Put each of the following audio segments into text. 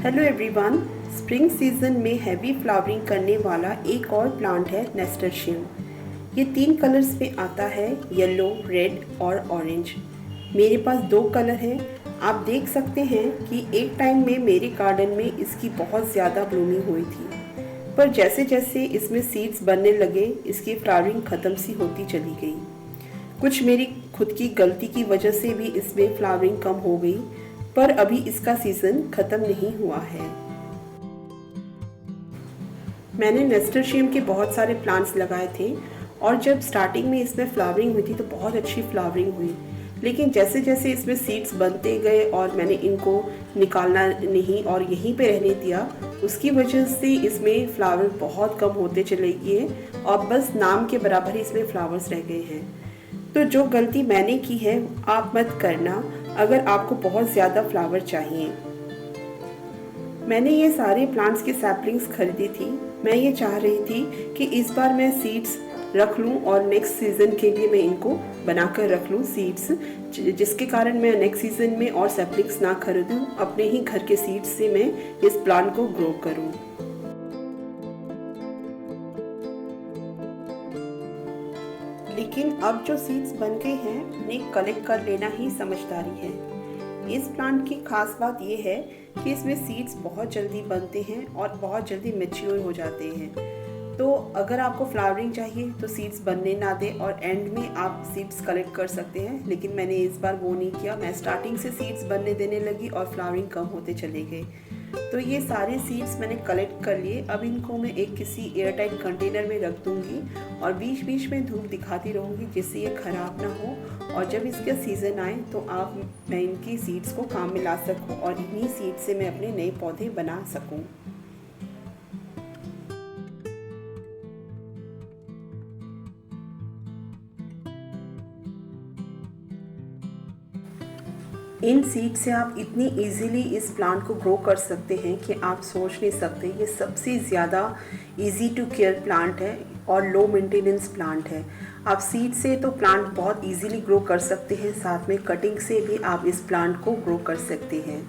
Hello everyone. Spring season में heavy flowering करने वाला एक और प्लांट है नेस्टरशियम। ये 3 कलर्स में आता है, येलो, रेड और ऑरेंज। मेरे पास 2 कलर हैं। आप देख सकते हैं कि एक टाइम में मेरे गार्डन में इसकी बहुत ज़्यादा ब्लूमिंग हुई थी, पर जैसे जैसे इसमें सीड्स बनने लगे इसकी फ्लावरिंग ख़त्म सी होती चली गई। कुछ मेरी खुद की गलती की वजह से भी इसमें फ्लावरिंग कम हो गई, पर अभी इसका सीज़न ख़त्म नहीं हुआ है। मैंने नेस्टरशियम के बहुत सारे प्लांट्स लगाए थे और जब स्टार्टिंग में इसमें फ्लावरिंग हुई थी तो बहुत अच्छी फ्लावरिंग हुई, लेकिन जैसे जैसे इसमें सीड्स बनते गए और मैंने इनको निकालना नहीं और यहीं पे रहने दिया, उसकी वजह से इसमें फ्लावर बहुत कम होते चले गए और बस नाम के बराबर ही इसमें फ्लावर्स रह गए हैं। तो जो गलती मैंने की है आप मत करना अगर आपको बहुत ज़्यादा फ्लावर चाहिए। मैंने ये सारे प्लांट्स की सैपलिंग्स खरीदी थी। मैं ये चाह रही थी कि इस बार मैं सीड्स रख लूँ और नेक्स्ट सीज़न के लिए मैं इनको बनाकर रख लूँ सीड्स, जिसके कारण मैं नेक्स्ट सीज़न में और सैपलिंग्स ना खरीदूँ, अपने ही घर के सीड्स से मैं इस प्लांट को ग्रो करूँ। लेकिन अब जो सीड्स बन गए हैं उन्हें कलेक्ट कर लेना ही समझदारी है। इस प्लांट की खास बात यह है कि इसमें सीड्स बहुत जल्दी बनते हैं और बहुत जल्दी मैच्योर हो जाते हैं। तो अगर आपको फ्लावरिंग चाहिए तो सीड्स बनने ना दें और एंड में आप सीड्स कलेक्ट कर सकते हैं, लेकिन मैंने इस बार वो नहीं किया। मैं स्टार्टिंग से सीड्स बनने देने लगी और फ्लावरिंग कम होते चले गए। तो ये सारे सीड्स मैंने कलेक्ट कर लिए। अब इनको मैं एक किसी एयरटाइट कंटेनर में रख दूंगी और बीच बीच में धूप दिखाती रहूँगी जिससे ये ख़राब ना हो, और जब इसका सीज़न आए तो मैं इनकी सीड्स को काम में ला सकूँ और इन्हीं सीड्स से मैं अपने नए पौधे बना सकूँ। इन सीड से आप इतनी इजीली इस प्लांट को ग्रो कर सकते हैं कि आप सोच नहीं सकते। ये सबसे ज़्यादा इजी टू केयर प्लांट है और लो मेंटेनेंस प्लांट है। आप सीड से तो प्लांट बहुत इजीली ग्रो कर सकते हैं, साथ में कटिंग से भी आप इस प्लांट को ग्रो कर सकते हैं।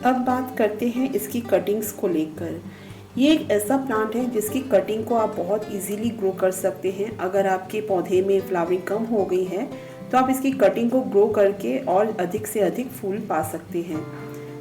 अब बात करते हैं इसकी कटिंग्स को लेकर। ये एक ऐसा प्लांट है जिसकी कटिंग को आप बहुत इजीली ग्रो कर सकते हैं। अगर आपके पौधे में फ्लावरिंग कम हो गई है तो आप इसकी कटिंग को ग्रो करके और अधिक से अधिक फूल पा सकते हैं।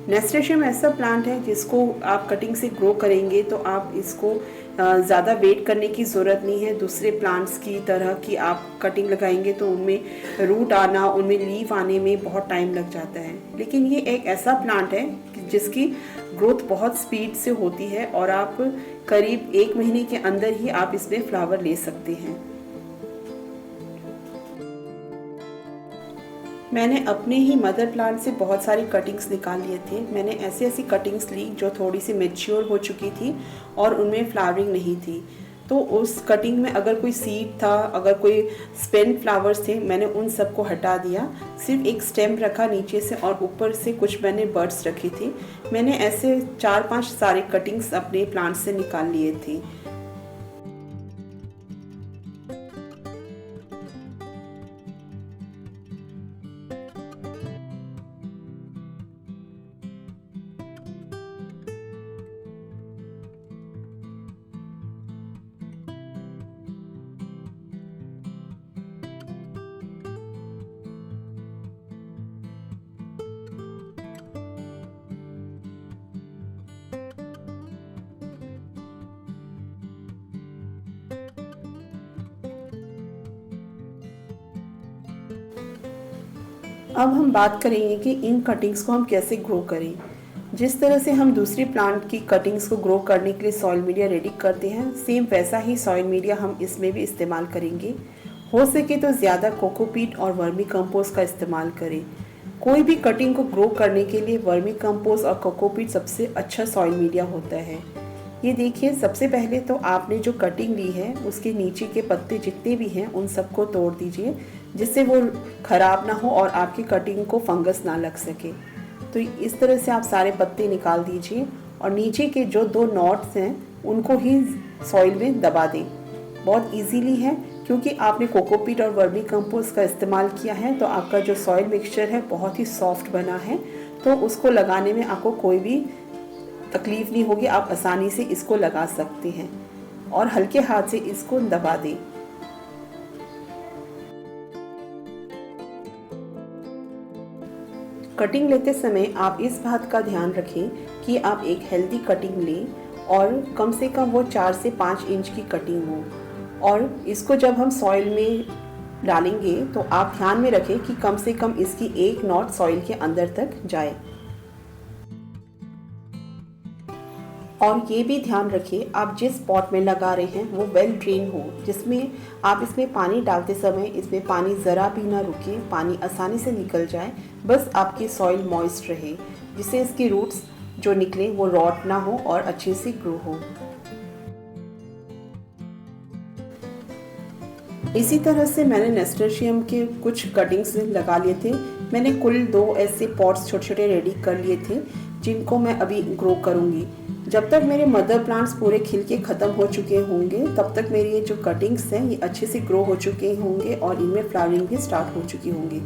नेस्टरशियम ऐसा प्लांट है जिसको आप कटिंग से ग्रो करेंगे तो आप इसको ज़्यादा वेट करने की ज़रूरत नहीं है। दूसरे प्लांट्स की तरह कि आप कटिंग लगाएंगे तो उनमें रूट आना, उनमें लीफ आने में बहुत टाइम लग जाता है। लेकिन ये एक ऐसा प्लांट है जिसकी ग्रोथ बहुत स्पीड से होती है और आप करीब 1 महीने के अंदर ही आप इसमें फ्लावर ले सकते हैं। मैंने अपने ही मदर प्लांट से बहुत सारी कटिंग्स निकाल लिए थे। मैंने ऐसी कटिंग्स ली जो थोड़ी सी मैच्योर हो चुकी थी और उनमें फ्लावरिंग नहीं थी। तो उस कटिंग में अगर कोई सीड था, अगर कोई स्पेंट फ्लावर्स थे, मैंने उन सबको हटा दिया। सिर्फ एक स्टेम रखा नीचे से और ऊपर से कुछ मैंने बर्ड्स रखी थी। मैंने ऐसे 4-5 सारे कटिंग्स अपने प्लांट से निकाल लिए थे। अब हम बात करेंगे कि इन कटिंग्स को हम कैसे ग्रो करें। जिस तरह से हम दूसरी प्लांट की कटिंग्स को ग्रो करने के लिए सॉइल मीडिया रेडी करते हैं, सेम वैसा ही सॉइल मीडिया हम इसमें भी इस्तेमाल करेंगे। हो सके तो ज़्यादा कोकोपीट और वर्मी कंपोस्ट का इस्तेमाल करें। कोई भी कटिंग को ग्रो करने के लिए वर्मी कंपोस्ट और कोकोपीट सबसे अच्छा सॉइल मीडिया होता है। ये देखिए, सबसे पहले तो आपने जो कटिंग ली है उसके नीचे के पत्ते जितने भी हैं उन सबको तोड़ दीजिए, जिससे वो ख़राब ना हो और आपकी कटिंग को फंगस ना लग सके। तो इस तरह से आप सारे पत्ते निकाल दीजिए और नीचे के जो 2 नॉट्स हैं उनको ही सॉइल में दबा दें। बहुत इजीली है, क्योंकि आपने कोकोपीट और वर्मी कंपोस्ट का इस्तेमाल किया है तो आपका जो सॉइल मिक्सचर है बहुत ही सॉफ्ट बना है, तो उसको लगाने में आपको कोई भी तकलीफ नहीं होगी। आप आसानी से इसको लगा सकते हैं और हल्के हाथ से इसको दबा दें। कटिंग लेते समय आप इस बात का ध्यान रखें कि आप एक हेल्दी कटिंग लें और कम से कम वो 4 से 5 इंच की कटिंग हो। और इसको जब हम सॉइल में डालेंगे तो आप ध्यान में रखें कि कम से कम इसकी एक नॉट सॉइल के अंदर तक जाए। और ये भी ध्यान रखें आप जिस पॉट में लगा रहे हैं वो वेल ड्रेन हो, जिसमें आप इसमें पानी डालते समय इसमें पानी ज़रा भी ना रुके, पानी आसानी से निकल जाए। बस आपकी सॉइल मॉइस्ट रहे, जिससे इसकी रूट्स जो निकले वो रॉट ना हो और अच्छे से ग्रो हो। इसी तरह से मैंने नेस्टरशियम के कुछ कटिंग्स लगा लिए थे। मैंने कुल 2 ऐसे पॉट्स छोटे छोटे रेडी कर लिए थे जिनको मैं अभी ग्रो करूँगी। जब तक मेरे मदर प्लांट्स पूरे खिल के ख़त्म हो चुके होंगे तब तक मेरी ये जो कटिंग्स हैं ये अच्छे से ग्रो हो चुके होंगे और इनमें फ्लावरिंग भी स्टार्ट हो चुकी होंगी।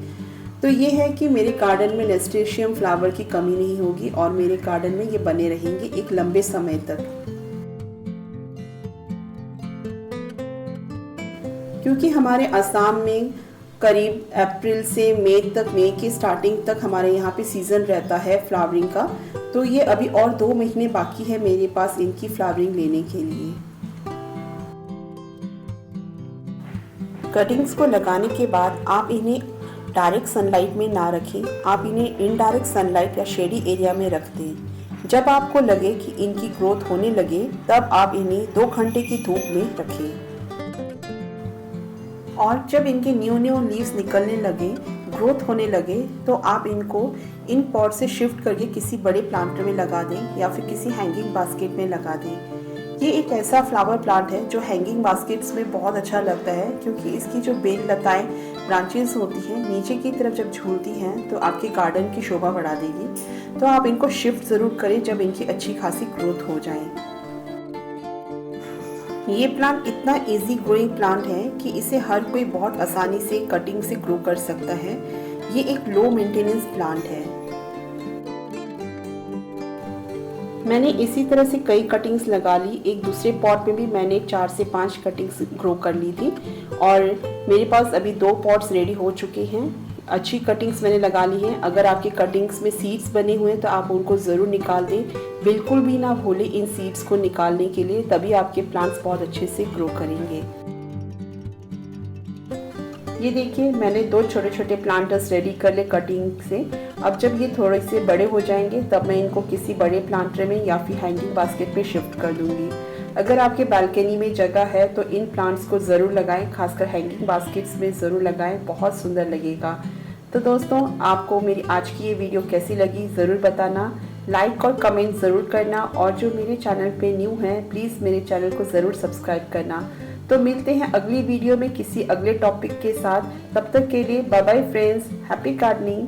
तो ये है कि मेरे गार्डन में नेस्टेशियम फ्लावर की कमी नहीं होगी और मेरे गार्डन में ये बने रहेंगे एक लंबे समय तक। क्योंकि हमारे असम में करीब अप्रैल से मई के स्टार्टिंग तक हमारे यहाँ पे सीज़न रहता है फ्लावरिंग का, तो ये अभी और 2 महीने बाकी है मेरे पास इनकी फ्लावरिंग लेने के लिए। कटिंग्स को लगाने के बाद आप इन्हें डायरेक्ट सनलाइट में ना रखें, आप इन्हें इनडायरेक्ट सनलाइट या शेडी एरिया में रख दें। जब आपको लगे कि इनकी ग्रोथ होने लगे तब आप इन्हें 2 घंटे की धूप में रखें। और जब इनके न्यू लीव्स निकलने लगे, ग्रोथ होने लगे, तो आप इनको इन पॉट से शिफ्ट करके किसी बड़े प्लांटर में लगा दें या फिर किसी हैंगिंग बास्केट में लगा दें। ये एक ऐसा फ्लावर प्लांट है जो हैंगिंग बास्केट्स में बहुत अच्छा लगता है, क्योंकि इसकी जो बेल लताएं ब्रांचेस होती हैं नीचे की तरफ जब झूलती हैं तो आपके गार्डन की शोभा बढ़ा देगी। तो आप इनको शिफ्ट ज़रूर करें जब इनकी अच्छी खासी ग्रोथ हो जाए। ये प्लांट इतना इजी ग्रोइंग प्लांट है कि इसे हर कोई बहुत आसानी से कटिंग से ग्रो कर सकता है। ये एक लो मेंटेनेंस प्लांट है। मैंने इसी तरह से कई कटिंग्स लगा ली। एक दूसरे पॉट में भी मैंने 4 से 5 कटिंग्स ग्रो कर ली थी और मेरे पास अभी 2 पॉट्स रेडी हो चुके हैं। अच्छी कटिंग्स मैंने लगा ली हैं। अगर आपके कटिंग्स में सीड्स बने हुए हैं तो आप उनको ज़रूर निकाल दें। बिल्कुल भी ना भूलें इन सीड्स को निकालने के लिए, तभी आपके प्लांट्स बहुत अच्छे से ग्रो करेंगे। ये देखिए, मैंने 2 छोटे छोटे प्लांटर्स रेडी कर ले कटिंग से। अब जब ये थोड़े से बड़े हो जाएंगे तब मैं इनको किसी बड़े प्लांटर में या फिर हैंगिंग बास्केट में शिफ्ट कर दूंगी। अगर आपके बालकनी में जगह है तो इन प्लांट्स को ज़रूर लगाएं, खासकर हैंगिंग बास्केट्स में ज़रूर लगाएं, बहुत सुंदर लगेगा। तो दोस्तों, आपको मेरी आज की ये वीडियो कैसी लगी ज़रूर बताना, लाइक और कमेंट ज़रूर करना, और जो मेरे चैनल पे न्यू हैं प्लीज़ मेरे चैनल को ज़रूर सब्सक्राइब करना। तो मिलते हैं अगली वीडियो में किसी अगले टॉपिक के साथ। तब तक के लिए bye bye friends, happy gardening.